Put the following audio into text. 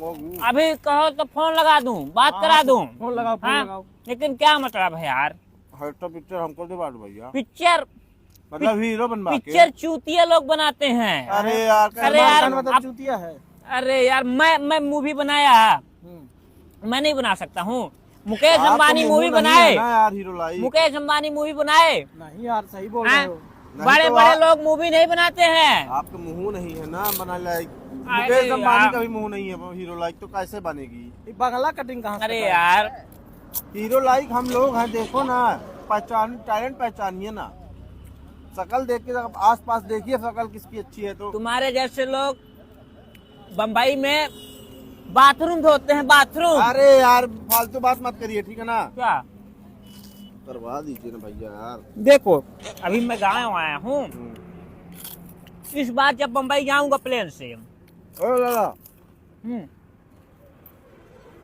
अभी कहो तो फोन लगा दूं, बात करा दूं। फोन लगाओ, फोन हाँ? लगाओ। लेकिन क्या मतलब है यार, तो पिक्चर हमको दिवा दो भैया, पिक्चर मतलब हीरो बनवा के। पिक्चर चूतिया लोग बनाते हैं। अरे यार, अरे यार, मतलब चूतिया है। अरे यार मैं मूवी बनाया, मैं नहीं बना सकता हूँ। मुकेश आप तो अंबानी मुंह मूवी नहीं बनाए, है ना यार hero like. Mukesh Ambani movie बनाए, नहीं यार सही बोल रहे हो। बड़े तो बड़े लोग मूवी नहीं बनाते हैं। आपका मुंह नहीं है ना बना लाइक, अरे मुकेश अंबानी यार। का भी मुंह नहीं है हीरो लाइक, तो कैसे बनेगी ये बगला कटिंग कहाँ से अरे करता है? यार, हीरो लाइक हम लोग हैं, देखो ना, पहचान टैलेंट पहचानिए ना, शकल देख के आस पास देखिए शकल किसकी अच्छी है तो। तुम्हारे जैसे लोग बम्बई में बाथरूम धोते हैं, बाथरूम। अरे यार फालतू बात मत करिए, ठीक है ना, क्या करवा दीजिए ना भैया यार। देखो, अभी मैं गाँव आया हूँ, इस बार जब बम्बई जाऊंगा प्लेन से, ओ लाला,